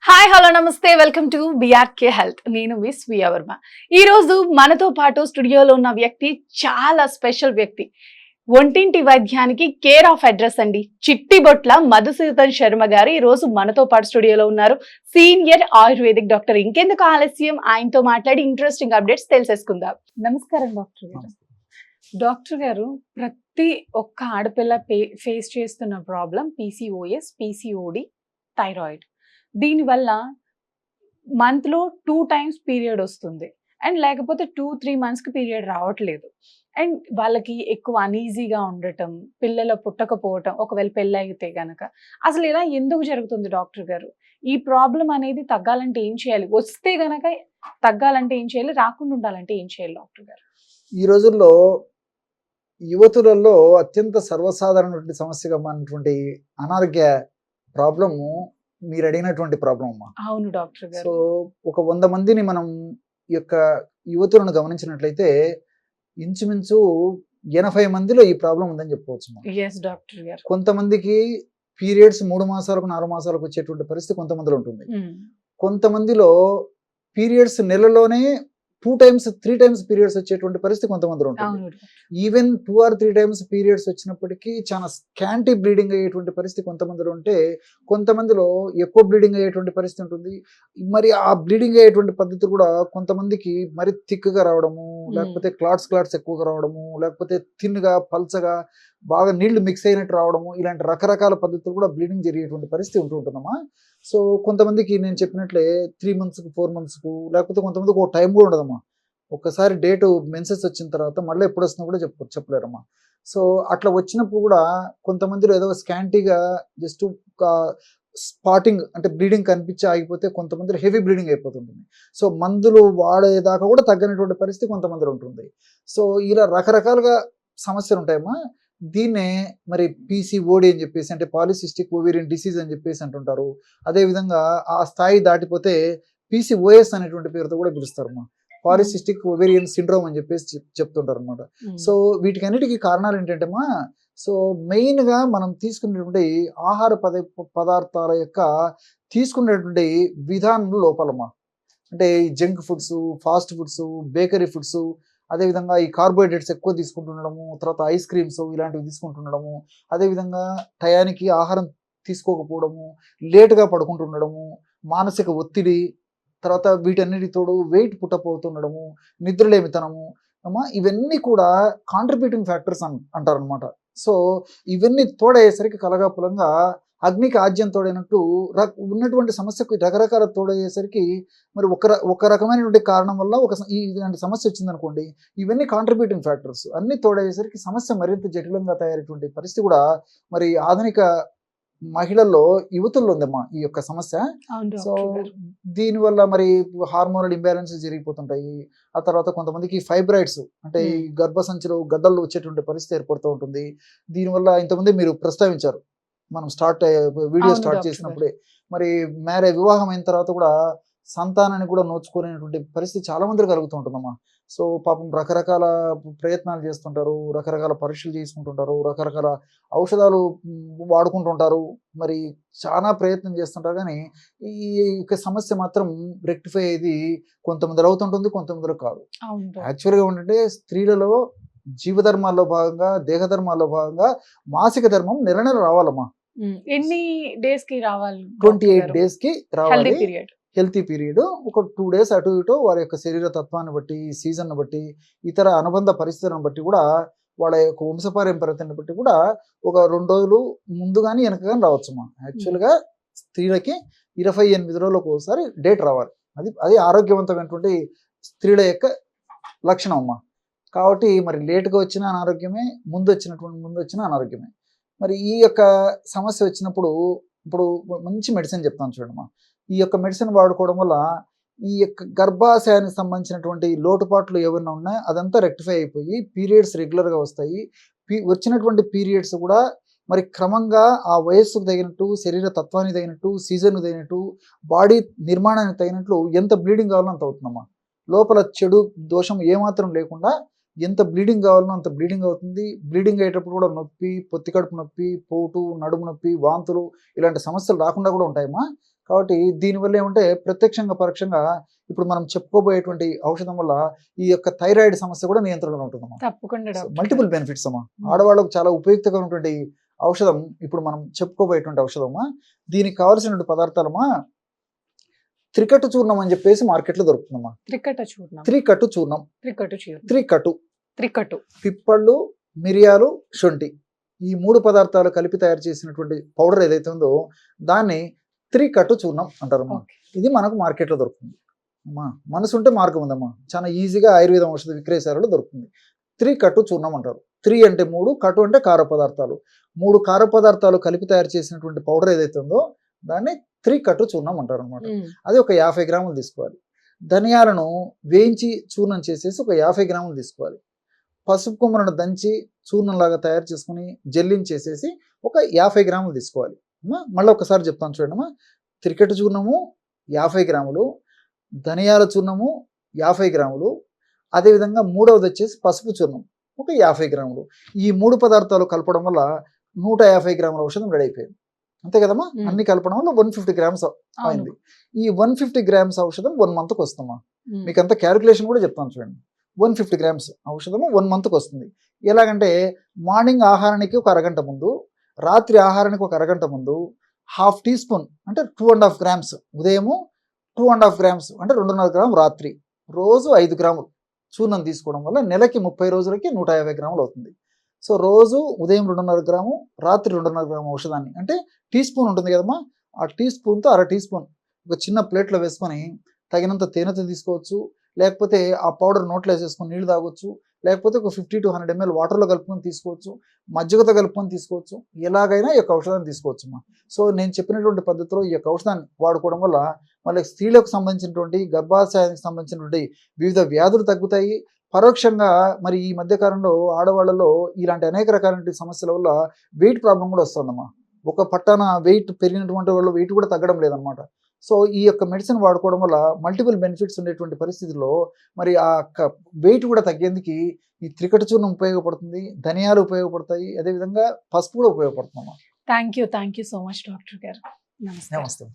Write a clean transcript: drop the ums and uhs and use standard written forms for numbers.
Hi hello నమస్తే welcome to BRK health. నేను miss via Varma. ఈ రోజు మనతో పాటు స్టూడియోలో ఉన్న వ్యక్తి చాలా స్పెషల్ వ్యక్తి. ఒంటింటి వైద్యానికి కేర్ ఆఫ్ అడ్రస్ అండి. చిట్టిబొట్ల మధుసూదన్ శర్మ గారు ఈ రోజు మనతో పాటు స్టూడియోలో ఉన్నారు. Senior ayurvedic doctor. ఇంకెందుకు ఆలస్యం, ఆయనతో మాట్లాడి ఇంట్రెస్టింగ్ అప్డేట్స్ తెలిసేసుకుందాం. నమస్కారం డాక్టర్ గారు. డాక్టర్ గారు, ప్రతి ఒక్క ఆడపిల్ల ఫేస్ చేస్తున్న ప్రాబ్లం పీసీఓఎస్, పీసీఓడి, థైరాయిడ్. దీనివల్ల మంత్లో 2 times పీరియడ్ వస్తుంది అండ్ లేకపోతే 2-3 monthsకి పీరియడ్ రావట్లేదు. అండ్ వాళ్ళకి ఎక్కువ అనీజీగా ఉండటం, పిల్లలు పుట్టకపోవటం, ఒకవేళ పెళ్ళి అయితే గనక అసలు ఇలా ఎందుకు జరుగుతుంది డాక్టర్ గారు? ఈ ప్రాబ్లం అనేది తగ్గాలంటే ఏం చేయాలి? వస్తే గనక తగ్గాలంటే ఏం చేయాలి? రాకుండా ఉండాలంటే ఏం చేయాలి డాక్టర్ గారు? ఈ రోజుల్లో యువతులలో అత్యంత సర్వసాధారణమైన సమస్యగా మారినటువంటి అనారోగ్య ప్రాబ్లము మీరు అడిగినటువంటి ప్రాబ్లం అమ్మా. అవును డాక్టర్ గారు. సో ఒక 100 మందిని మనం ఈ యొక్క యువతులను గమనించినట్లయితే ఇంచుమించు 80 మందిలో ఈ ప్రాబ్లం ఉందని చెప్పుకోవచ్చు అమ్మా. ఎస్ డాక్టర్ గారు. కొంతమందికి పీరియడ్స్ 3 మాసాలకు 4 మాసాలకు వచ్చేటువంటి పరిస్థితి కొంతమందిలో ఉంటుంది. కొంతమందిలో పీరియడ్స్ నెలలోనే 2 times 3 times పీరియడ్స్ వచ్చేటువంటి పరిస్థితి కొంతమందిలో ఉంటుంది. అవును. ఈవెన్ 2 or 3 times పీరియడ్స్ వచ్చినప్పటికీ చాలా స్కాంటీ బ్లీడింగ్ అయ్యేటువంటి పరిస్థితి కొంతమందిలో ఉంటే, కొంతమందిలో ఎక్కువ బ్లీడింగ్ అయ్యేటువంటి పరిస్థితి ఉంటుంది. మరి ఆ బ్లీడింగ్ అయ్యేటువంటి పద్ధతి కూడా కొంతమందికి మరి థిక్గా రావడము, లేకపోతే క్లాట్స్ ఎక్కువగా రావడము, లేకపోతే థిన్గా పల్చగా బాగా నీళ్లు మిక్స్ అయినట్టు రావడము, ఇలాంటి రకరకాల పద్ధతులు కూడా బ్లీడింగ్ జరిగేటువంటి పరిస్థితి ఉంటుందమ్మా. సో కొంతమందికి నేను చెప్పినట్లే 3 monthsకు 4 monthsకు, లేకపోతే కొంతమందికి ఒక టైం కూడా ఉండదమ్మా. ఒక్కసారి డేటు మెన్సెస్ వచ్చిన తర్వాత మళ్ళీ ఎప్పుడు వస్తుందో కూడా చెప్పలేరమ్మా. సో అట్లా వచ్చినప్పుడు కూడా కొంతమందిలో ఏదో స్కాంటీగా జస్ట్ ఒక స్పాటింగ్ అంటే బ్లీడింగ్ కనిపించి ఆగిపోతే, కొంతమందిలో హెవీ బ్లీడింగ్ అయిపోతుంటుంది. సో మందులు వాడేదాకా కూడా తగ్గనటువంటి పరిస్థితి కొంతమందిలో ఉంటుంది. సో ఇలా రకరకాలుగా సమస్యలు ఉంటాయమ్మా. దీన్నే మరి పీసీఓడి అని చెప్పేసి, అంటే పాలిసిస్టిక్ ఓవేరియన్ డిసీజ్ అని చెప్పేసి అంటుంటారు. అదేవిధంగా ఆ స్థాయి దాటిపోతే పీసీఓఎస్ అనేటువంటి పేరుతో కూడా పిలుస్తారమ్మా. పాలిసిస్టిక్ ఓవేరియన్ సిండ్రోమ్ అని చెప్పేసి చెప్తుంటారు అనమాట. సో వీటికన్నిటికీ కారణాలు ఏంటంటేమా, సో మెయిన్గా మనం తీసుకునేటువంటి ఆహార పదార్థాల యొక్క తీసుకునేటువంటి విధానంలో లోపాలమ్మా. అంటే ఈ junk foods, fast foods, bakery foods, అదేవిధంగా ఈ కార్బోహైడ్రేట్స్ ఎక్కువ తీసుకుంటుండడము, తర్వాత ఐస్ క్రీమ్స్ ఇలాంటివి తీసుకుంటుండడము, అదేవిధంగా టయానికి ఆహారం తీసుకోకపోవడము, లేటుగా పడుకుంటుండడము, మానసిక ఒత్తిడి, తర్వాత వీటన్నిటి తోడు వెయిట్ పుట్టపోతుండడము, నిద్రలేమితనము అమ్మా, ఇవన్నీ కూడా కాంట్రిబ్యూటింగ్ ఫ్యాక్టర్స్ అంటారు అనమాట. సో ఇవన్నీ తోడయ్యేసరికి కలగాపులంగా అగ్నికి ఆజ్యం తోడైనట్టు ఉన్నటువంటి సమస్యకు రకరకాల తోడయ్యేసరికి మరి ఒక రకమైనటువంటి కారణం వల్ల ఇలాంటి సమస్య వచ్చిందనుకోండి, ఇవన్నీ కాంట్రిబ్యూటింగ్ ఫ్యాక్టర్స్ అన్ని తోడయ్యేసరికి సమస్య మరింత జటిలంగా తయారైనటువంటి పరిస్థితి కూడా మరి ఆధునిక మహిళల్లో, యువతుల్లో ఉందమ్మా ఈ యొక్క సమస్య. సో దీనివల్ల మరి హార్మోనల్ ఇంబ్యాలెన్సెస్ జరిగిపోతుంటాయి. ఆ తర్వాత కొంతమందికి ఫైబ్రాయిడ్స్ అంటే ఈ గర్భసంచిలో గడ్డలు వచ్చేటువంటి పరిస్థితి ఏర్పడుతూ ఉంటుంది. దీనివల్ల ఇంతకుముందే మీరు ప్రస్తావించారు, మనం వీడియో స్టార్ట్ చేసినప్పుడే, మరి వివాహం అయిన తర్వాత కూడా సంతానాన్ని కూడా నోచుకునేటువంటి పరిస్థితి చాలా మంది కలుగుతూ ఉంటుందమ్మా. సో పాపం రకరకాల ప్రయత్నాలు చేస్తుంటారు, రకరకాల పరీక్షలు చేసుకుంటుంటారు, రకరకాల ఔషధాలు వాడుకుంటుంటారు, మరి చాలా ప్రయత్నం చేస్తుంటారు. కానీ ఈ యొక్క సమస్య మాత్రం రెక్టిఫై అయ్యేది కొంతమందిలో అవుతుంటుంది, కొంతమందిలో కాదు. యాక్చువల్గా ఏంటంటే స్త్రీలలో జీవధర్మాల్లో భాగంగా, దేహధర్మాల్లో భాగంగా మాసిక ధర్మం నెల రావాలమ్మా. ఎన్ని డేస్ కి రావాలి? 28 days కి రావాలి. Healthy period. ఒక 2 days అటు ఇటు వారి యొక్క శరీర తత్వాన్ని బట్టి, సీజన్ బట్టి, ఇతర అనుబంధ పరిస్థితులను బట్టి కూడా, వాళ్ళ యొక్క వంశపారంపర్యతను బట్టి కూడా ఒక 2 రోజులు ముందు కానీ వెనక కానీ రావచ్చమ్మా. యాక్చువల్గా స్త్రీలకి 28 రోజులకు ఒకసారి డేట్ రావాలి. అది ఆరోగ్యవంతమైనటువంటి స్త్రీల యొక్క లక్షణం అమ్మా. కాబట్టి మరి లేటుగా వచ్చిన అనారోగ్యమే, ముందు వచ్చిన అనారోగ్యమే. మరి ఈ యొక్క సమస్య వచ్చినప్పుడు ఇప్పుడు మంచి మెడిసిన్ చెప్తాను చూడమ్మా. ఈ యొక్క మెడిసిన్ వాడుకోవడం వల్ల ఈ యొక్క గర్భాశయానికి సంబంధించినటువంటి లోటుపాట్లు ఏమైనా ఉన్నాయో అదంతా రెక్టిఫై అయిపోయి పీరియడ్స్ రెగ్యులర్గా వస్తాయి. వచ్చినటువంటి పీరియడ్స్ కూడా మరి క్రమంగా ఆ వయస్సుకు తగినట్టు, శరీర తత్వానికి తగినట్టు, సీజన్కు తగినట్టు, బాడీ నిర్మాణానికి తగినట్లు ఎంత బ్లీడింగ్ కావాలో అంత అవుతుందమ్మా. లోపల చెడు దోషం ఏమాత్రం లేకుండా ఎంత బ్లీడింగ్ కావాలనో అంత బ్లీడింగ్ అవుతుంది. బ్లీడింగ్ అయ్యేటప్పుడు కూడా నొప్పి, పొత్తి కడుపు నొప్పి, పోటు, నడుము నొప్పి, వాంతులు ఇలాంటి సమస్యలు రాకుండా కూడా ఉంటాయమ్మా. కాబట్టి దీనివల్ల ఏమంటే ప్రత్యక్షంగా పరోక్షంగా ఇప్పుడు మనం చెప్పుకోబోయేటువంటి ఔషధం వల్ల ఈ యొక్క థైరాయిడ్ సమస్య కూడా నియంత్రణలో ఉంటుందమ్మా. తప్పకుండా డాక్టర్ గారు. మల్టిపుల్ బెనిఫిట్స్ అమ్మా. ఆడవాళ్ళకు చాలా ఉపయుక్తమైనటువంటి ఔషధం ఇప్పుడు మనం చెప్పుకోబోయేటువంటి ఔషధమా. దీనికి కావాల్సినటువంటి పదార్థాలమ్మా త్రికట్టు చూర్ణం అని చెప్పేసి మార్కెట్లో దొరుకుతుందమ్మా. త్రికట చూర్ణం. త్రికట్టు చూర్ణం, త్రికటు చూర్ణం. త్రికట్టు త్రికటు. పిప్పళ్ళు, మిరియాలు, శొంఠి ఈ 3 పదార్థాలు కలిపి తయారు చేసినటువంటి పౌడర్ ఏదైతే ఉందో దాన్ని త్రికట్టు చూర్ణం అంటారమ్మా. ఓకే. ఇది మనకు మార్కెట్లో దొరుకుతుంది అమ్మా. మనసు ఉంటే మార్గం ఉందమ్మా. చాలా ఈజీగా ఆయుర్వేదం ఔషధ విక్రయశాలలో దొరుకుతుంది. త్రికట్టు చూర్ణం అంటారు. 3 అంటే 3, కట్టు అంటే కార పదార్థాలు. 3 కార పదార్థాలు కలిపి తయారు చేసినటువంటి పౌడర్ ఏదైతే ఉందో దాన్ని త్రికట్టు చూర్ణం అంటారు అనమాట. అది ఒక 50 గ్రాములు తీసుకోవాలి. ధనియాలను వేయించి చూర్ణం చేసేసి ఒక 50 గ్రాములు తీసుకోవాలి. పసుపు కొమ్మలను దంచి చూర్ణంలాగా తయారు చేసుకుని జల్లించేసేసి ఒక 50 గ్రాములు తీసుకోవాలి అమ్మా. మళ్ళీ ఒకసారి చెప్తాను చూడండి. త్రికట్టు చూర్ణము 50 గ్రాములు, ధనియాల చూర్ణము 50 గ్రాములు, అదేవిధంగా మూడవది వచ్చేసి పసుపు చూర్ణం ఒక 50 గ్రాములు. ఈ 3 పదార్థాలు కలపడం వల్ల 150 గ్రాముల ఔషధం రెడీ అయిపోయింది. అంతే కదమ్మా. అన్ని కలపడం వల్ల 150 గ్రామ్స్ అయింది. ఈ 150 గ్రామ్స్ ఔషధం 1 మంత్కి వస్తుందమ్మా. మీకు అంత క్యాలిక్యులేషన్ కూడా చెప్తాను చూడండి. 150 గ్రామ్స్ ఔషధము 1 మంత్కి వస్తుంది. ఎలాగంటే మార్నింగ్ ఆహారానికి ఒక అరగంట ముందు, రాత్రి ఆహారానికి ఒక అరగంట ముందు 1/2 టీ స్పూన్ అంటే 2.5 గ్రామ్స్ ఉదయము, 2.5 గ్రామ్స్ అంటే 2.5 గ్రాము రాత్రి, రోజు 5 గ్రాములు చూర్ణం తీసుకోవడం వల్ల నెలకి 30 రోజులకి 150 గ్రాములు అవుతుంది. సో రోజు ఉదయం 2.5 గ్రాము, రాత్రి 2.5 గ్రాము ఔషధాన్ని అంటే టీ స్పూన్ ఉంటుంది కదమ్మా. ఆ టీ స్పూన్తో అర టీ స్పూన్ ఒక చిన్న ప్లేట్లో వేసుకొని తగినంత తేనెతో తీసుకోవచ్చు, లేకపోతే ఆ పౌడర్ నోట్లో వేసేసుకొని నీళ్ళు తాగొచ్చు, లేకపోతే ఒక 50 to 100 ml వాటర్లో కలుపుకొని తీసుకోవచ్చు, మజ్జిగతో కలుపుకొని తీసుకోవచ్చు. ఎలాగైనా ఈ యొక్క ఔషధాన్ని తీసుకోవచ్చు అమ్మా. సో నేను చెప్పినటువంటి పద్ధతిలో ఈ యొక్క ఔషధాన్ని వాడుకోవడం వల్ల మళ్ళీ స్త్రీలకు సంబంధించినటువంటి గర్భాశయానికి సంబంధించినటువంటి వివిధ వ్యాధులు తగ్గుతాయి. పరోక్షంగా మరి ఈ మధ్యకాలంలో ఆడవాళ్ళలో ఇలాంటి అనేక రకాల సమస్యల వల్ల వెయిట్ ప్రాబ్లం కూడా వస్తుందమ్మా. ఒక పట్టాన వెయిట్ పెరిగినటువంటి వాళ్ళు వెయిట్ కూడా తగ్గడం లేదనమాట. సో ఈ యొక్క మెడిసిన్ వాడుకోవడం వల్ల మల్టిపుల్ బెనిఫిట్స్ ఉండేటువంటి పరిస్థితుల్లో మరి ఆ వెయిట్ కూడా తగ్గేందుకు ఈ త్రికట్టు చూర్ణం ఉపయోగపడుతుంది, ధనియాలు ఉపయోగపడతాయి, అదేవిధంగా పసుపు కూడా ఉపయోగపడుతుందమ్మా. Thank you so much doctor గారు. నమస్తే. నమస్తే.